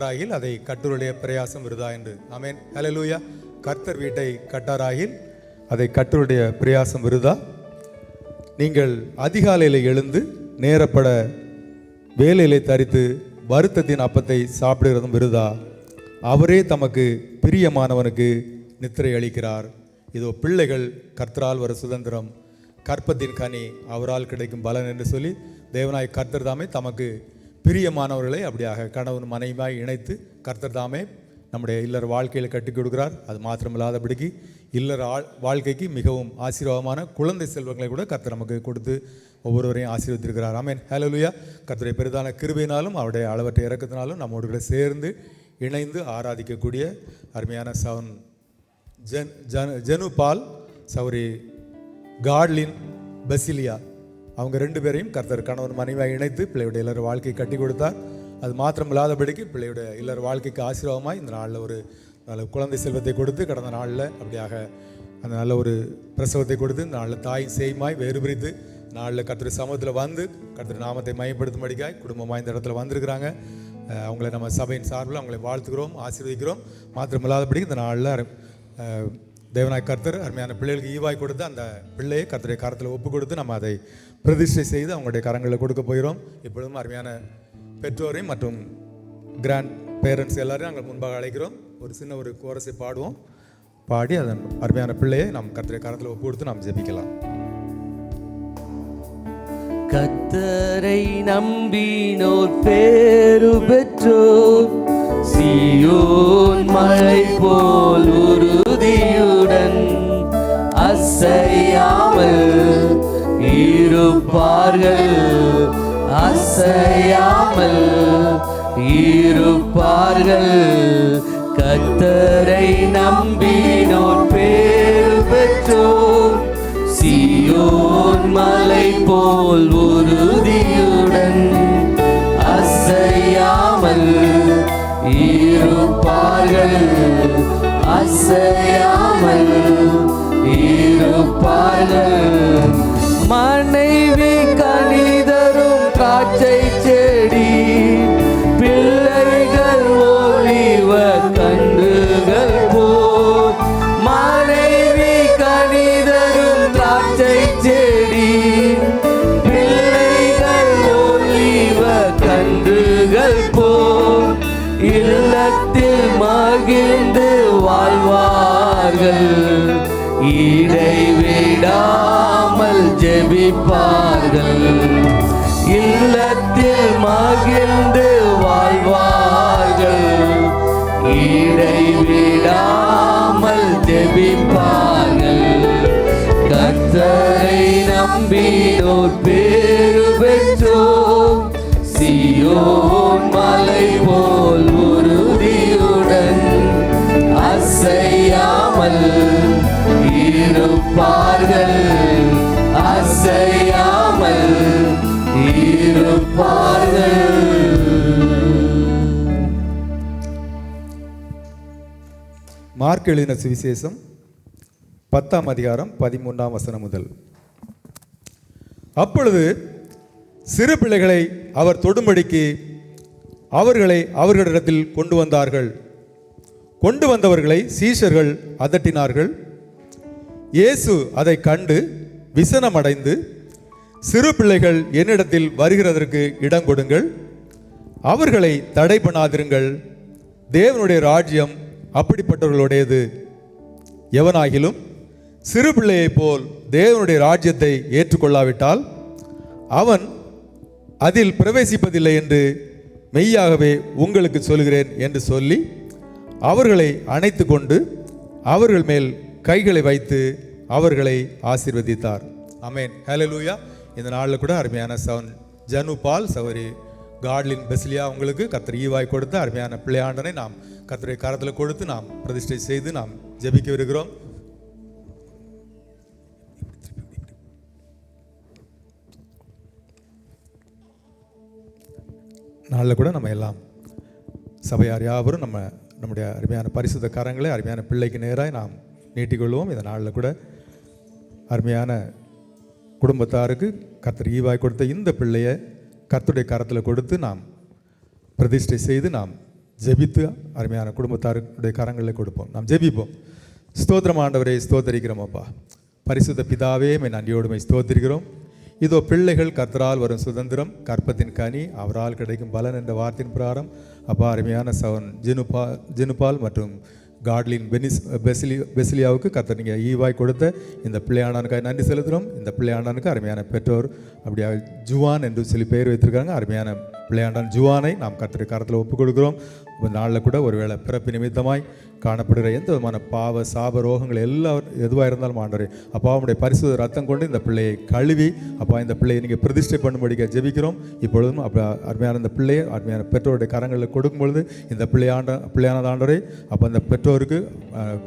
ஆகில் அதை கர்த்தருடைய பிரயாசம் விருதா என்று. ஆமென். ஹல்லேலூயா. கர்த்தர் வீட்டை கட்டாராகில் அதை கர்த்தருடைய பிரயாசம் விருதா. நீங்கள் அதிகாலையில் எழுந்து நேரப்பட வேலையிலே தரித்து வருத்தத்தின் அப்பத்தை சாப்பிடுகிறதும் விருதா. அவரே தமக்கு பிரியமானவனுக்கு நித்திரை அளிக்கிறார். இதோ பிள்ளைகள் கர்த்தரால் வர சுதந்திரம், கற்பத்தின் கனி அவரால் கிடைக்கும் பலன் என்று சொல்லி தேவனாய் கர்த்தர் தாமே தமக்கு பிரியமானவர்களை அப்படியாக கணவன் மனைவியாய் இணைத்து கர்த்தர் தாமே நம்முடைய இல்லற வாழ்க்கையில் கட்டி கொடுக்கிறார். அது மாத்திரமில்லாதபடிக்கு இல்லற வாழ்க்கைக்கு மிகவும் ஆசீர்வாதமான குழந்தை செல்வங்களை கூட கர்த்தர் நமக்கு கொடுத்து ஒவ்வொருவரையும் ஆசீர்வதித்திருக்கிறார். ஆமென். ஹல்லேலூயா. கர்த்தருடைய பெரிதான கிருபையினாலும் அவருடைய அளவற்ற இறக்கத்தினாலும் நம்மோடு கூட சேர்ந்து இணைந்து ஆராதிக்கக்கூடிய அருமையான சவன் ஜனு பால், சௌரி காட்லின் பெசிலியா, அவங்க ரெண்டு பேரையும் கர்த்தர் கணவன் மனைவியாக இணைத்து பிள்ளையுடைய இல்லற வாழ்க்கையை கட்டி கொடுத்தார். அது மாத்திரமில்லாதபடிக்கு பிள்ளையுடைய இல்லற வாழ்க்கைக்கு ஆசீர்வாதமாக இந்த நாளில் ஒரு நல்ல குழந்தை செல்வத்தை கொடுத்து கடந்த நாளில் அப்படியாக அந்த நல்ல ஒரு பிரசவத்தை கொடுத்து இந்த நாளில் தாய் சேய்மாய் வேறு பிரித்து நாளில் கர்த்தர் சமூகத்தில் வந்து கர்த்தர் நாமத்தை மையப்படுத்தும்படிக்காய் குடும்பமாக இந்த இடத்துல வந்திருக்கிறாங்க. அவங்களை நம்ம சபையின் சார்பில் அவங்களை வாழ்த்துக்கிறோம், ஆசீர்வதிக்கிறோம். மாத்திரமில்லாதபடி இந்த நாளில் தேவனாய் கர்த்தர் அருமையான பிள்ளைகளுக்கு ஈவாய் கொடுத்து அந்த பிள்ளையை கர்த்தருடைய கரத்தில் ஒப்பு கொடுத்து நம்ம அதை பிரதிஷ்டை செய்து அவங்களுடைய கரங்களில் கொடுக்க போகிறோம். இப்பொழுதும் அருமையான பெற்றோரையும் மற்றும் கிராண்ட் பேரண்ட்ஸ் எல்லாரையும் நாங்கள் முன்பாக அழைக்கிறோம். ஒரு சின்ன ஒரு கோரஸை பாடுவோம். பாடி அதன் அருமையான பிள்ளையை நாம் கர்த்தருடைய கரத்தில் ஒப்பு கொடுத்து நாம் ஜெபிக்கலாம். கர்த்தரை நம்பினோர் பேரு பெற்றோர், சீயோன் மலை போல் உறுதியுடன் அசையாமல் இருப்பார்கள், அசையாமல் இருப்பார்கள். கர்த்தரை நம்பினோர் பேரு பெற்றோர், சீயோன் மலை போல் உறுதியுடன் அசையாமல் இருப்பார்கள், அசையாமல் இருப்பார்கள். மனைவி கனிதரும் திராட்சை செடி, பிள்ளைகள் ஒலிவ கண்டுகள் போல். மனைவி கனிதரும் திராட்சை செடி, பிள்ளைகள் ஒலிவ கண்டுகள் போல். இல்லத்தில் மகிழ்ந்து வாழ்வார்கள், இடைவிடாமல் ஜெபிப்பார்கள். இல்லத்தில் மகிழ்ந்து வாழ்வார்கள், இடைவிடாமல் ஜெபிப்பார்கள். கர்த்தரை நம்பினோர் பேரு பெற்றோர், சீயோன் மலை போல் உறுதியுடன் அசையாமல் இருப்பார்கள், அசையாமல் இருப்பார்கள். மார்க் எழுதின சுவிசேஷம் 10ஆம் அதிகாரம் 13ஆம் வசனம் முதல். அப்பொழுது சிறு பிள்ளைகளை அவர் தொடும்படிக்கு அவர்களை அவர்களிடத்தில் கொண்டு வந்தார்கள். கொண்டு வந்தவர்களை சீஷர்கள் அதட்டினார்கள். இயேசு அதை கண்டு விசனமடைந்து, சிறு பிள்ளைகள் என்னிடத்தில் வருகிறதற்கு இடம் கொடுங்கள், அவர்களை தடை பண்ணாதிருங்கள், தேவனுடைய ராஜ்யம் அப்படிப்பட்டவர்களுடையது. எவனாகிலும் சிறு பிள்ளையைப் போல் தேவனுடைய ராஜ்யத்தை ஏற்றுக்கொள்ளாவிட்டால் அவன் அதில் பிரவேசிப்பதில்லை என்று மெய்யாகவே உங்களுக்கு சொல்கிறேன் என்று சொல்லி அவர்களை அணைத்து கொண்டு அவர்கள் மேல் கைகளை வைத்து அவர்களை ஆசீர்வதித்தார். ஆமென். ஹல்லேலூயா. இந்த நாளில் கூட அருமையான ஜனு பால், சௌரி காட்லின் பெசிலியா உங்களுக்கு கர்த்தர் ஈவாய் கொடுத்த அருமையான பிள்ளையாண்டனை நாம் கர்த்தருடைய கரத்தில் கொடுத்து நாம் பிரதிஷ்டை செய்து நாம் ஜெபிக்க வருகிறோம். நாளில் கூட நம்ம எல்லாம் சபையார் யாவரும் நம்முடைய அருமையான பரிசுத்த கரங்களை அருமையான பிள்ளைக்கு நேராக நாம் நீட்டிக்கொள்வோம். இந்த நாளில் கூட அருமையான குடும்பத்தாருக்கு கர்த்தர் ஈவாய் கொடுத்த இந்த பிள்ளையை கர்த்தருடைய கரத்தில் கொடுத்து நாம் பிரதிஷ்டை செய்து நாம் ஜெபித்து அருமையான குடும்பத்தாருடைய கரங்களில் கொடுப்போம். நாம் ஜெபிப்போம். ஸ்தோத்திரம் ஆண்டவரை, ஸ்தோத்தரிக்கிறோம் அப்பா. பரிசுத்த பிதாவே, மை நன்றியோடுமை ஸ்தோத்திரிக்கிறோம். இதோ பிள்ளைகள் கர்த்தரால் வரும் சுதந்திரம், கற்பத்தின் கனி, அவரால் கிடைக்கும் பலன் என்ற வார்த்தையின் பிரகாரம் அப்பா அருமையான சவன் ஜெனுபால் மற்றும் காட்லின் பெசிலியாவுக்கு கர்த்தர் நீங்கள் ஈவாய் கொடுத்த இந்த பிள்ளையாண்டானுக்காக நன்றி செலுத்துகிறோம். இந்த பிள்ளையாண்டானுக்கு அருமையான பெற்றோர் அப்படியா ஜுவான் என்று சொல்லி பெயர் வைத்திருக்காங்க. அருமையான பிள்ளையாண்டான் ஜுவானை நாம் கர்த்தர் கரத்தில் ஒப்புக் கொடுக்குறோம். நாளில் கூட ஒருவேளை பிறப்பு நிமித்தமாய் காணப்படுகிற எந்த விதமான பாவ சாப ரோகங்கள் எதுவாக இருந்தாலும் ஆண்டவரே அப்பா அவனுடைய பரிசுத்த ரத்தம் கொண்டு இந்த பிள்ளையை கழுவி அப்பா இந்த பிள்ளையை நீங்கள் பிரதிஷ்டை பண்ணும்படிக்க ஜெபிக்கிறோம். இப்பொழுதும் அப்போ அருமையான இந்த பிள்ளையை அருமையான பெற்றோருடைய கரங்களில் கொடுக்கும் பொழுது இந்த பிள்ளையான ஆண்டவரே அப்போ அந்த பெற்றோருக்கு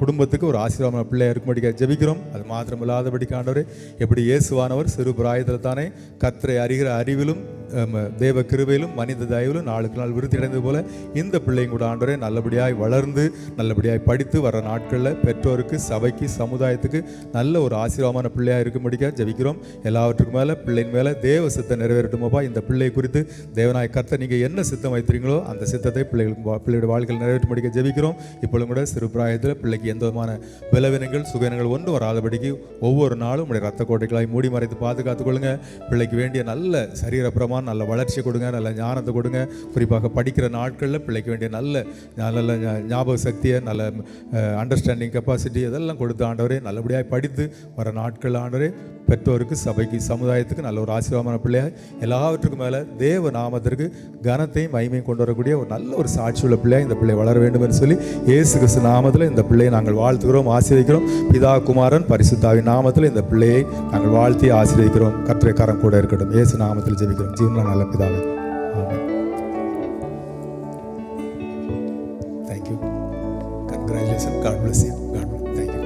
குடும்பத்துக்கு ஒரு ஆசீர்வாதமான பிள்ளையாக இருக்கும்படிக்க ஜெபிக்கிறோம். அது மாத்திரமில்லாதபடிக்கு ஆண்டவரே எப்படி இயேசுவானவர் சிறு பிராயத்தில் தானே கர்த்தரை அறிகிற அறிவிலும் தேவ கிருபையிலும் மனித தயவிலும் நாளுக்கு நாள் விருத்தி அடைந்தது போல இந்த பிள்ளையும் கூட ஆண்டவரே நல்லபடியாய் வளர்ந்து நல்லபடியாய் படித்து வர நாட்களில் பெற்றோருக்கு சபைக்கு சமுதாயத்துக்கு நல்ல ஒரு ஆசீர்வாதமான பிள்ளையாக இருக்கும்படிக்க ஜெபிக்கிறோம். எல்லாவற்றுக்கும் மேலே பிள்ளையின் மேலே தேவ சித்தம் நிறைவேறட்டுமோப்பா. இந்த பிள்ளை குறித்து தேவனாய் கர்த்தர் நீங்கள் என்ன சித்தம் வைத்திருங்களோ அந்த சித்தத்தை பிள்ளையோட வாழ்க்கையில் நிறைவேற்றும்படிக்க ஜெபிக்கிறோம். இப்பொழுதும் கூட சிறு பிராயத்தில் பிள்ளைக்கு எந்த விதமான பலவீனங்கள் சுகவீனங்கள் ஒன்றும் வராதபடிக்கு ஒவ்வொரு நாளும் உடைய ரத்த கோட்டைகளாய் மூடி மறைத்து பாதுகாத்துக் கொள்ளுங்க. பிள்ளைக்கு வேண்டிய நல்ல சரீரப்பிரமான நல்ல வளர்ச்சி கொடுங்க, நல்ல ஞானத்தை கொடுங்க. குறிப்பாக படிக்கிற நாட்களில் பிள்ளைக்கு வேண்டிய நல்ல ஞாபக சக்தியை நல்ல அண்டர்ஸ்டாண்டிங் கெப்பாசிட்டி இதெல்லாம் கொடுத்து ஆண்டவரே நல்லபடியாக படித்து வர நாட்கள் ஆண்டவரே பெற்றோருக்கு சபைக்கு சமுதாயத்துக்கு நல்ல ஒரு ஆசீர்வாதமான பிள்ளையாக எல்லாவற்றுக்கும் மேலே தேவ நாமத்திற்கு கனத்தையும் மகிமையும் கொண்டு வரக்கூடிய ஒரு நல்ல ஒரு சாட்சியுள்ள பிள்ளையாக இந்த பிள்ளை வளர வேண்டும் என்று சொல்லி இயேசு கிறிஸ்து நாமத்தில் இந்த பிள்ளையை நாங்கள் வாழ்த்துகிறோம், ஆசீர்வதிக்கிறோம். பிதா குமாரன் பரிசுத்தாவின் நாமத்தில் இந்த பிள்ளையை நாங்கள் வாழ்த்தி ஆசீர்வதிக்கிறோம். கர்த்தருடைய கரம் கூட இருக்கட்டும். இயேசு நாமத்தில் ஜெபிக்கிறோம் ஜீவன நல்ல பிதாவே. ஆமென். Thank you. Congratulations. God bless you. God bless. Thank you.